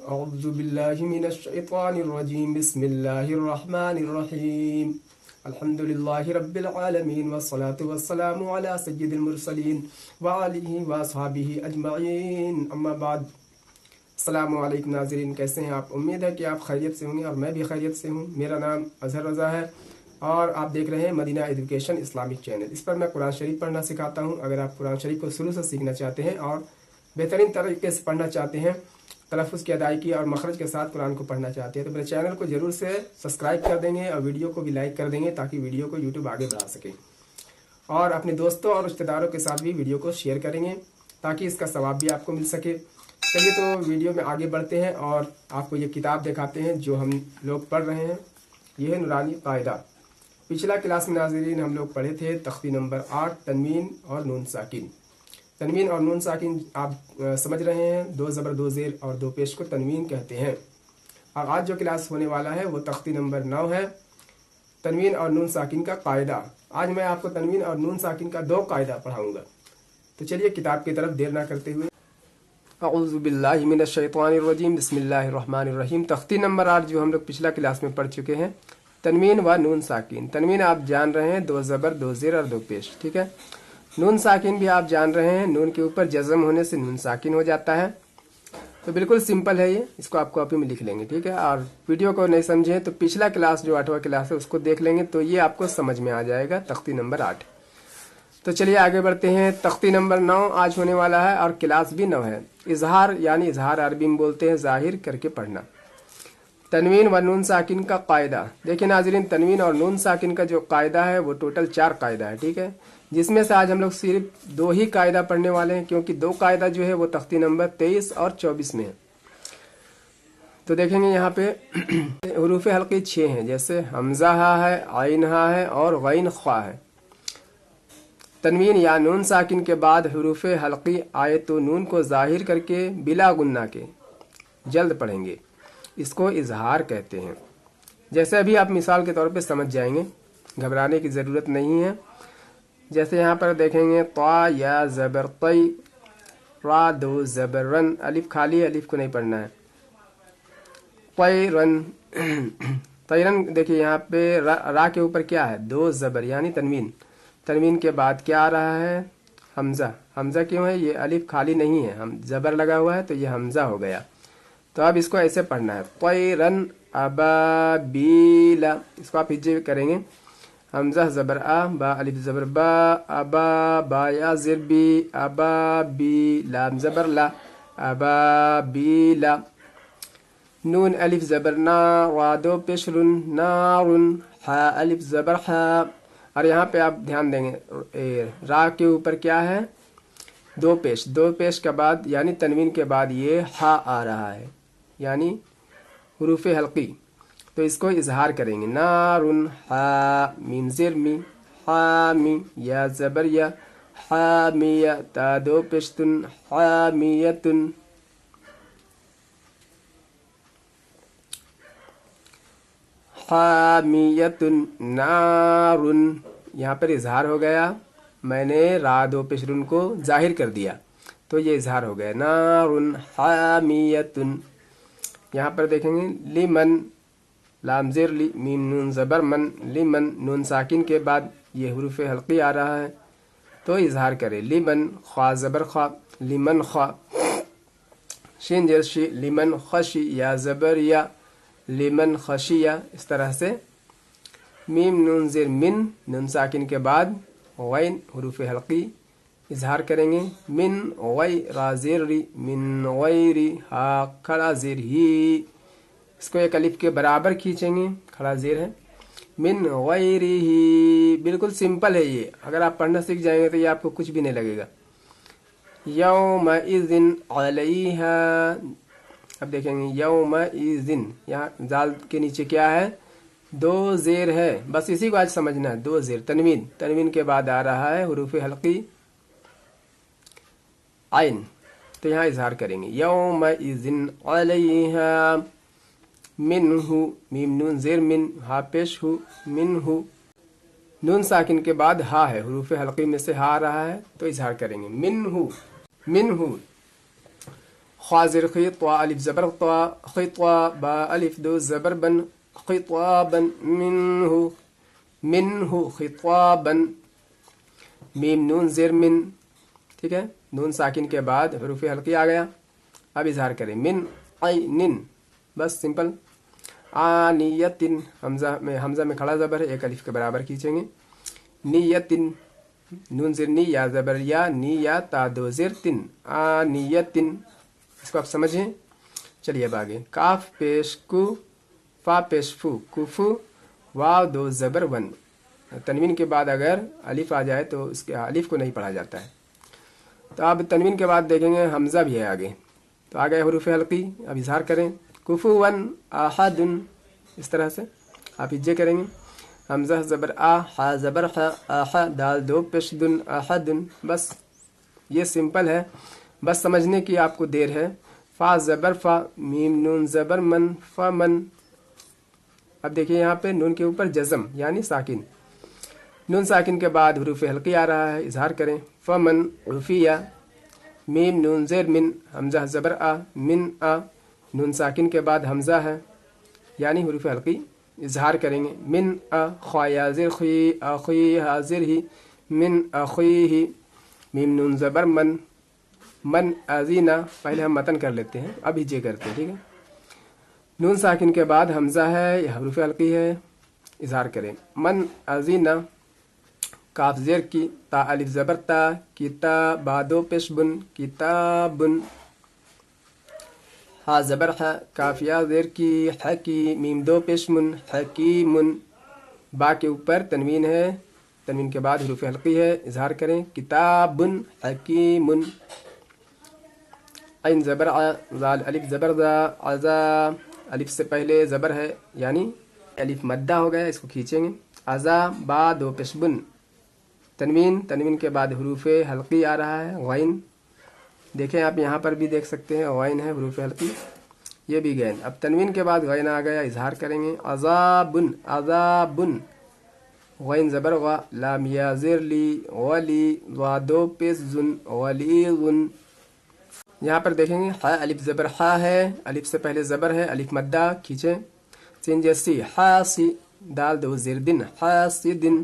اعوذ باللہ من الشیطان الرجیم بسم اللہ الرحمن الرحیم الحمد للہ رب العالمین والصلاة والسلام علی سید المرسلین وآلہ واصحابہ اجمعین اما بعد۔ السلام علیکم ناظرین، کیسے ہیں آپ؟ امید ہے کہ آپ خیریت سے ہوں گے اور میں بھی خیریت سے ہوں۔ میرا نام اظہر رضا ہے اور آپ دیکھ رہے ہیں مدینہ ایجوکیشن اسلامک چینل۔ اس پر میں قرآن شریف پڑھنا سکھاتا ہوں۔ اگر آپ قرآن شریف کو شروع سے سیکھنا چاہتے ہیں اور بہترین طریقے سے پڑھنا چاہتے ہیں، تلفظ کی ادائیگی اور مخرج کے ساتھ قرآن کو پڑھنا چاہتے ہیں، تو میرے چینل کو ضرور سے سبسکرائب کر دیں گے اور ویڈیو کو بھی لائک کر دیں گے تاکہ ویڈیو کو یوٹیوب آگے بڑھا سکے، اور اپنے دوستوں اور رشتہ داروں کے ساتھ بھی ویڈیو کو شیئر کریں گے تاکہ اس کا ثواب بھی آپ کو مل سکے۔ چلیے تو ویڈیو میں آگے بڑھتے ہیں اور آپ کو یہ کتاب دکھاتے ہیں جو ہم لوگ پڑھ رہے ہیں۔ یہ ہے نورانی قاعدہ۔ پچھلا کلاس میں ناظرین ہم لوگ پڑھے تھے تختی نمبر 8 تنوین اور نون ساکن۔ تنوین اور نون ساکن آپ سمجھ رہے ہیں، دو زبر دو زیر اور دو پیش کو تنوین کہتے ہیں۔ اور آج جو کلاس ہونے والا ہے وہ تختی نمبر 9 ہے، تنوین اور نون ساکن کا قاعدہ۔ آج میں آپ کو تنوین اور نون ساکن کا 2 قاعدہ پڑھاؤں گا۔ تو چلیے کتاب کی طرف دیر نہ کرتے ہوئے، اعوذ باللہ من الشیطان الرجیم بسم اللہ الرحمن الرحیم۔ تختی نمبر 8 جو ہم لوگ پچھلا کلاس میں پڑھ چکے ہیں، تنوین و نون ساکن۔ تنوین آپ جان رہے ہیں، 2 زبر 2 زیر اور 2 پیش، ٹھیک ہے۔ نون ساکن بھی آپ جان رہے ہیں، نون کے اوپر جزم ہونے سے نون ساکن ہو جاتا ہے۔ تو بالکل سمپل ہے یہ، اس کو آپ کاپی میں لکھ لیں گے، ٹھیک ہے۔ اور ویڈیو کو نہیں سمجھیں تو پچھلا کلاس جو 8واں کلاس ہے اس کو دیکھ لیں گے تو یہ آپ کو سمجھ میں آ جائے گا، تختی نمبر 8۔ تو چلیے آگے بڑھتے ہیں۔ تختی نمبر 9 آج ہونے والا ہے اور کلاس بھی 9 ہے۔ اظہار یعنی اظہار عربی میں بولتے ہیں ظاہر کر کے پڑھنا۔ تنوین و نون ساکن کا قاعدہ۔ دیکھیں ناظرین، تنوین اور نون ساکن کا جو قاعدہ ہے وہ ٹوٹل 4 قاعدہ ہے، ٹھیک ہے، جس میں سے آج ہم لوگ صرف 2 ہی قاعدہ پڑھنے والے ہیں، کیونکہ 2 قاعدہ جو ہے وہ تختی نمبر 23 اور 24 میں ہے۔ تو دیکھیں گے یہاں پہ حروف حلقی 6 ہیں، جیسے حمزہ ہا ہے، عین ہا ہے اور غین خوا ہے۔ تنوین یا نون ساکن کے بعد حروف حلقی آئے تو نون کو ظاہر کر کے بلا غنہ کے جلد پڑھیں گے، اس کو اظہار کہتے ہیں۔ جیسے ابھی آپ مثال کے طور پہ سمجھ جائیں گے، گھبرانے کی ضرورت نہیں ہے۔ جیسے یہاں پر دیکھیں گے، طا یا زبر طی، را 2 زبر رن، الف خالی، الف کو نہیں پڑھنا ہے، طیرن طیرن۔ دیکھیے یہاں پہ را کے اوپر کیا ہے، 2 زبر یعنی تنوین۔ تنوین کے بعد کیا آ رہا ہے، حمزہ۔ حمزہ کیوں ہے، یہ الف خالی نہیں ہے، ہم زبر لگا ہوا ہے تو یہ حمزہ ہو گیا۔ تو اب اس کو ایسے پڑھنا ہے، طیرن ابابیلا، اس کو آپ ہجے کریں گے، حمزہ زبر آ، با الف زبر با، ابا با یا زر بی، ابابی، لام زبر لا، ابابیلا۔ نون الف زبر نا، را 2 پیش رن، نارن، حا الف زبر حا۔ اور یہاں پہ آپ دھیان دیں گے، را کے اوپر کیا ہے، 2 پیش، 2 پیش کے بعد یعنی تنوین کے بعد یہ ہا آ رہا ہے، یعنی حروف حلقی، تو اس کو اظہار کریں گے، نارن حا میم زیر می، حامی یا زبر یا، حامیہ تا 2 پیشتن، حامیتن۔ حامیتن نارن، یہاں پر اظہار ہو گیا، میں نے را 2 پیشرن کو ظاہر کر دیا تو یہ اظہار ہو گیا، نارن حامیتن۔ یہاں پر دیکھیں گے، لمن، لام زیر لی، میم نون زبر من، لمن، نون ساکن کے بعد یہ حروف حلقی آ رہا ہے تو اظہار کرے، لمن، خوا زبر خوا، لمن خوا، شین زیر شی، لمن خشی یا زبر یا، لمن خشیہ۔ اس طرح سے میم نون زیر من، نون ساکن کے بعد غین حروف حلقی اظہار کریں گے، من غیر زیر ری، من غیری، ہا کھڑا زیر ہی، اس کو ایک الف کے برابر کھینچیں گے، کھڑا زیر ہے، من غیری ہی۔ بالکل سمپل ہے یہ، اگر آپ پڑھنا سیکھ جائیں گے تو یہ آپ کو کچھ بھی نہیں لگے گا۔ یومئذ علیہا، اب دیکھیں گے یومئذ، یہاں زال کے نیچے کیا ہے، 2 زیر ہے، بس اسی کو آج سمجھنا ہے، 2 زیر تنوین، تنوین کے بعد آ رہا ہے حروف حلقی عین، تو یہاں اظہار کریں گے، یومئذ علیہا منہ، میم نون زیر من، ہا پیش ہو، منہ، نون ساکن کے بعد ہا ہے، حروف حلقی میں سے ہا آ رہا ہے تو اظہار کریں گے، منہ، منہ، خا زیر خی طا الف زبر طا خطا با الف دو زبر بن خطابا منه منه خطابا میم نون زیر من. ٹھیک ہے، نون ساکن کے بعد حروف حلقی آ گیا. اب اظہار کریں من عین، بس سمپل. آنیتن حمزہ میں کھڑا زبر ہے، ایک الف کے برابر کھینچیں گے. نیتن نون زیر نی یا زبر یا نی یا تا دو زیر تن آنیتن. اس کو آپ سمجھیں. چلیے اب آگے. کاف پیش کو فا پیش فو کوفو واو دو زبر ون. تنوین کے بعد اگر الف آ جائے تو اس کے الف کو نہیں پڑھا جاتا ہے. تو اب تنوین کے بعد دیکھیں گے حمزہ بھی ہے آگے. تو آگے حروف حلقی. اب اظہار کریں کفون احد، اس طرح سے آپ ہجے کریں گے. حمزہ زبر آ حا زبر حا احا دال دو پیش دن احد. بس یہ سمپل ہے، بس سمجھنے کی آپ کو دیر ہے. فا زبر فا میم نون زبر من فمن. اب دیکھیے یہاں پہ نون کے اوپر جزم یعنی ساکن. نون ساکن کے بعد حروف حلقی آ رہا ہے. اظہار کریں فمن عفیہ. میم نون زیر من حمزہ زبر آ من آ. نون ساکن کے بعد حمزہ ہے یعنی حروف حلقی. اظہار کریں گے من خا زر خی اخی حاضر ہی من اخیہ. میم نون زبر من من ازینہ. پہلے ہم متن کر لیتے ہیں، اب ہجے کرتے ہیں. ٹھیک ہے، نون ساکن کے بعد حمزہ ہے، یہ حروف حلقی ہے. اظہار کریں من ازینہ. کاف زیر کی تا الف زبر تا کتاب با دو پیش بن کتابن. ہا زبر ہا کافیہ زیر کی حکی میم دو پیش من حکیمن. با کے اوپر تنوین ہے، تنوین کے بعد حروف حلقی ہے. اظہار کریں کتابن حکیمن. عین زبر ع زال الف زبر ذا عزا. الف سے پہلے زبر ہے یعنی الف مدہ ہو گیا، اس کو کھینچیں گے. عزا با دو پیش بن. تنوین کے بعد حروف حلقی آ رہا ہے غین. دیکھیں آپ یہاں پر بھی دیکھ سکتے ہیں غین ہے حروف حلقی، یہ بھی غین. اب تنوین کے بعد غین آ گیا. اظہار کریں گے عذابن عذابن. غین زبر غا لام یا زیر لی ولی وا دو پیش زن ولیغن. یہاں پر دیکھیں گے حا الف زبر حا ہے، الف سے پہلے زبر ہے، الف مدہ کھینچیں. سین جیسی حاسی دال دو زیر دن حاسدن.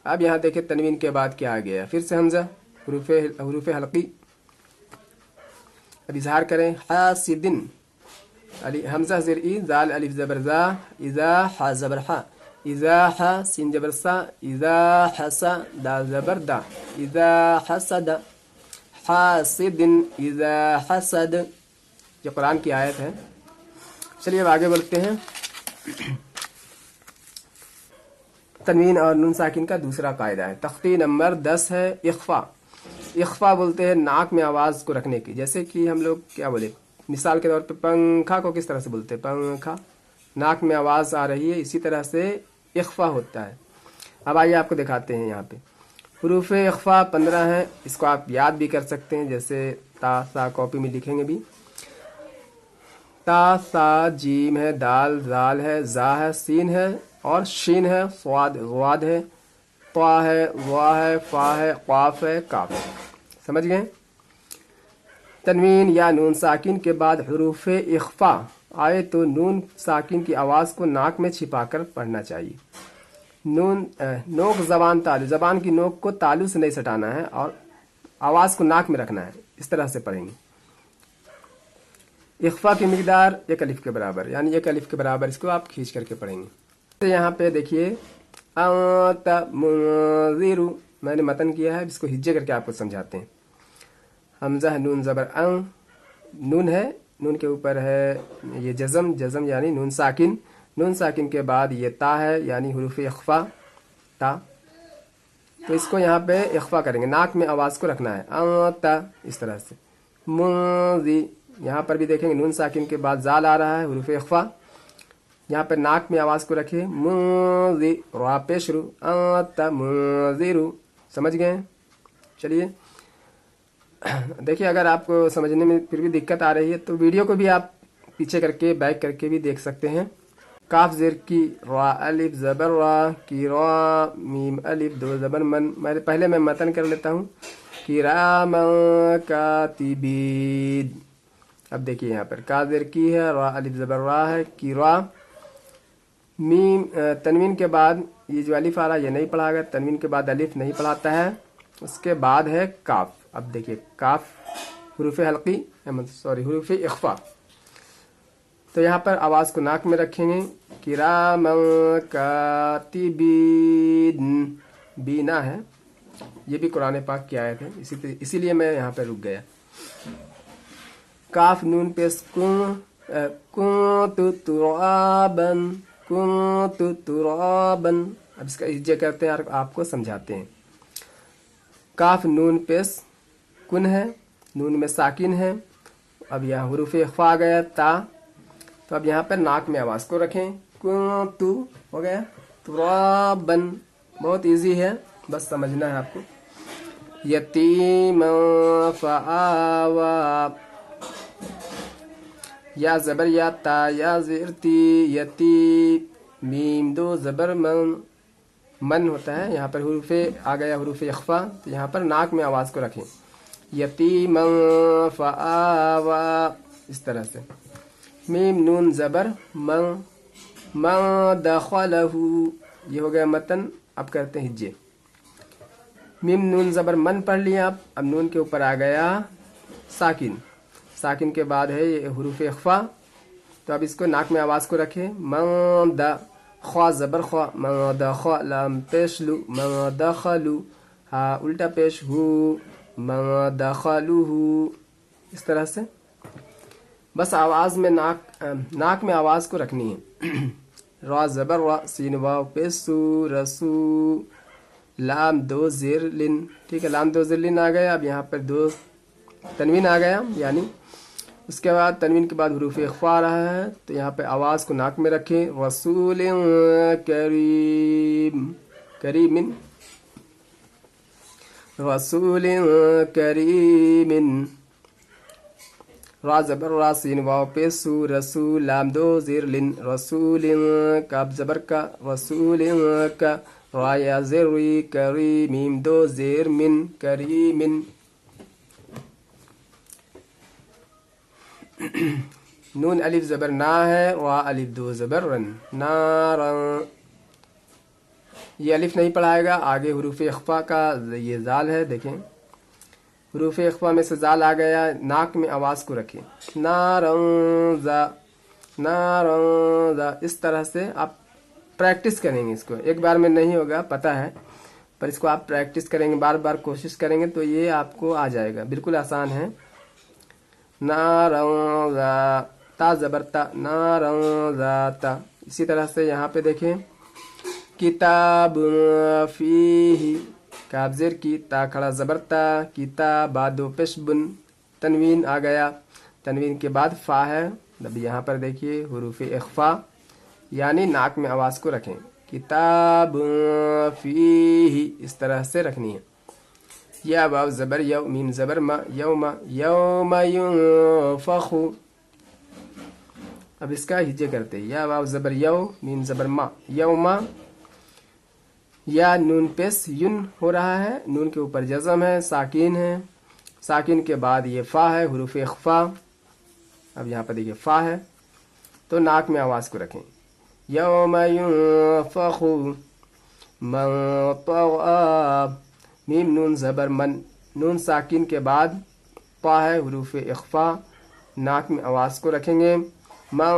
اب یہاں دیکھیں تنوین کے بعد کیا آ گیا، پھر سے حمزہ حروف حلقی. اب اظہار کریں حاسدن. حمزہ زیر ای زال الف زبر زا اذا حا زبر حا اذا حا سین زبر سا اذا حسا دال زبر دا اذا حسد. حاسدن اذا حسد. یہ قرآن کی آیت ہے. چلیے اب آگے بڑھتے ہیں. تنوین اور نون ساکن کا دوسرا قاعدہ ہے. تختی نمبر 10 ہے اخفا. اخفا بولتے ہیں ناک میں آواز کو رکھنے کی. جیسے کہ ہم لوگ کیا بولے، مثال کے طور پہ پنکھا کو کس طرح سے بولتے ہیں پنکھا، ناک میں آواز آ رہی ہے، اسی طرح سے اخفا ہوتا ہے. اب آئیے آپ کو دکھاتے ہیں. یہاں پہ حروف اخفا 15 ہیں. اس کو آپ یاد بھی کر سکتے ہیں، جیسے تا سا کاپی میں لکھیں گے بھی. تا سا جیم ہے، دال زال ہے، زا ہے، سین ہے اور شین ہے، صاد غواد ہے، طا ہے، وا ہے، فا ہے، قاف ہے، کاف ہے. سمجھ گئے؟ تنوین یا نون ساکن کے بعد حروف اخفا آئے تو نون ساکن کی آواز کو ناک میں چھپا کر پڑھنا چاہیے. نوک زبان تالو، زبان کی نوک کو تالو سے نہیں سٹانا ہے اور آواز کو ناک میں رکھنا ہے. اس طرح سے پڑھیں گے. اخفا کی مقدار 1 الف کے برابر، یعنی 1 الف کے برابر اس کو آپ کھینچ کر کے پڑھیں گے. یہاں پہ دیکھیے انت منذر، میں نے متن کیا ہے، اس کو ہجے کر کے آپ کو سمجھاتے ہیں. حمزہ نون زبر ان، نون ہے، نون کے اوپر ہے یہ جزم، جزم یعنی نون ساکن. نون ساکن کے بعد یہ تا ہے یعنی حروف اخفا تا. تو اس کو یہاں پہ اخفا کریں گے، ناک میں آواز کو رکھنا ہے انت اس طرح سے. منذر، یہاں پر بھی دیکھیں گے نون ساکن کے بعد زال آ رہا ہے حروف اخفا. یہاں پہ ناک میں آواز کو رکھے منذر، را پیش رو انت منذر. سمجھ گئے؟ چلیے دیکھیے، اگر آپ کو سمجھنے میں پھر بھی دقت آ رہی ہے تو ویڈیو کو بھی آپ پیچھے کر کے بیک کر کے بھی دیکھ سکتے ہیں. کاف زیر کی را الف زبر را کی را میم الف دو زبر من. پہلے میں متن کر لیتا ہوں. کرام کاتبین. اب دیکھیے یہاں پر کا زیر کی ہے، را الف زبر را ہے، کی را، میم تنوین کے بعد یہ جو الف آ رہا ہے یہ نہیں پڑھا گیا، تنوین کے بعد الف نہیں پڑھاتا ہے، اس کے بعد ہے کاف۔ اب دیکھیے کاف حروف حلقی حروف اخفا، تو یہاں پر آواز کو ناک میں رکھیں گے، کراما کاتبین، بینا ہے، یہ بھی قرآن پاک کی آیت ہے، اسی لیے میں یہاں پہ رک گیا۔ کاف نون پیش کنت ترابا، کنت ترابا، اب اس کا ہجے کرتے ہیں، آپ کو سمجھاتے ہیں۔ کاف نون پیش کن ہے، نون میں ساکن ہے، اب یہاں حروف اخفا آ گیا تا، تو اب یہاں پر ناک میں آواز کو رکھیں، کنت ہو گیا، ترابا، بہت ایزی ہے، بس سمجھنا ہے آپ کو۔ یتیما فآوا، یا زبر یا تا، یا زیر تی، یتی، میم دو زبر من، من ہوتا ہے، یہاں پر حروف آ گیا حروف اخفا، تو یہاں پر ناک میں آواز کو رکھیں، یتیما فآوا، اس طرح سے۔ میم نون زبر من، من دخلہ، یہ ہو گیا متن، اب کرتے ہیں ہجے۔ میم نون زبر من پڑھ لیا، اب نون کے اوپر آ گیا ساکن، ساکن کے بعد ہے یہ حروف اخفا، تو اب اس کو ناک میں آواز کو رکھیں، من دا، خوا زبر خوا، من دخوا، لام پیش لو، من دخلو، ہا الٹا پیش ہو، من دخلوہو، اس طرح سے بس آواز میں ناک میں آواز کو رکھنی ہے۔ را زبر را، سین واو پیش سو، رسو، لام دو زیر لن، ٹھیک ہے، لام دو زیر لن آ گیا، اب یہاں پر دو تنوین آ گیا، یعنی اس کے بعد تنوین کے بعد حروف اخفا آ رہا ہے، تو یہاں پہ آواز کو ناک میں رکھیں، رسول کریم، کریم، رسول کریم، را زبر را، سین واو پیش سو، رسول، لام دو زیر لن، رسول، کاف زبر کا، رسول کا، را یا زیر ری، کری، میم دو زیر من، کریم، نون الف زبر نا ہے، را الف دو زبر رن، نارن، یہ الف نہیں پڑھائے گا، آگے حروف اخفا کا یہ زال ہے، دیکھیں حروف اخفا میں سے زال آ گیا، ناک میں آواز کو رکھیں، نارن زا، نارن زا، اس طرح سے آپ پریکٹس کریں گے، اس کو ایک بار میں نہیں ہوگا پتہ ہے، پر اس کو آپ پریکٹس کریں گے، بار بار کوشش کریں گے تو یہ آپ کو آ جائے گا، بالکل آسان ہے۔ نارن ذا، تا زبر تا، نارن ذات، اسی طرح سے یہاں پہ دیکھیں، کتاب فیہ، کاف زیر کی، تا کھڑا زبر تا، کتاب، با دو پیش بن، تنوین آ گیا، تنوین کے بعد فا ہے، اب یہاں پر دیکھیے حروف اخفا، یعنی ناک میں آواز کو رکھیں، کتاب فیہ، اس طرح سے رکھنی ہے۔ یا واو زبر یو، میم زبر ما، یوم، یوم ینفخ، اب اس کا ہجے کرتے ہیں، یا واو زبر یو، میم زبر ما، یوم، یا نون پیس ین ہو رہا ہے، نون کے اوپر جزم ہے، ساکین ہے، ساکین کے بعد یہ فا ہے، حروف اخفا، اب یہاں پر دیکھیے فا ہے، تو ناک میں آواز کو رکھیں، یوم ینفخ، من طغى، میم نون زبر من، نون ساکن کے بعد پا ہے، حروف اخفا، ناک میں آواز کو رکھیں گے، من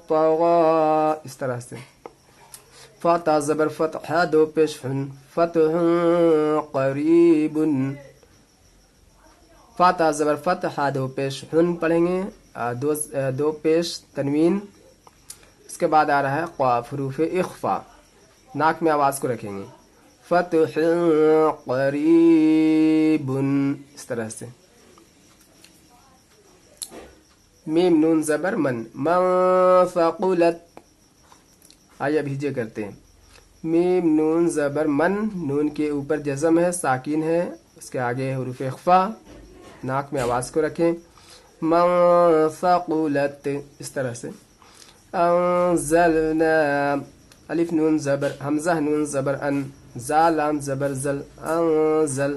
طغى، اس طرح سے۔ فتا زبر فتح، دو پیش ہن، فتح قریب، فتا زبر فتح، دو پیش ہن پڑھیں گے، دو پیش تنوین، اس کے بعد آ رہا ہے قاف، حروف اخفا، ناک میں آواز کو رکھیں گے، فتح قریب، اس طرح سے۔ میم نون زبر من، من ثقلت، آئیے اب ہجے کرتے ہیں، میم نون زبر من، نون کے اوپر جزم ہے، ساکین ہے، اس کے آگے حروف اخفا، ناک میں آواز کو رکھیں، من ثقلت، اس طرح سے۔ انزلنا، الف نون زبر، حمزہ نون زبر ان، زا لام زبر زل، انزل،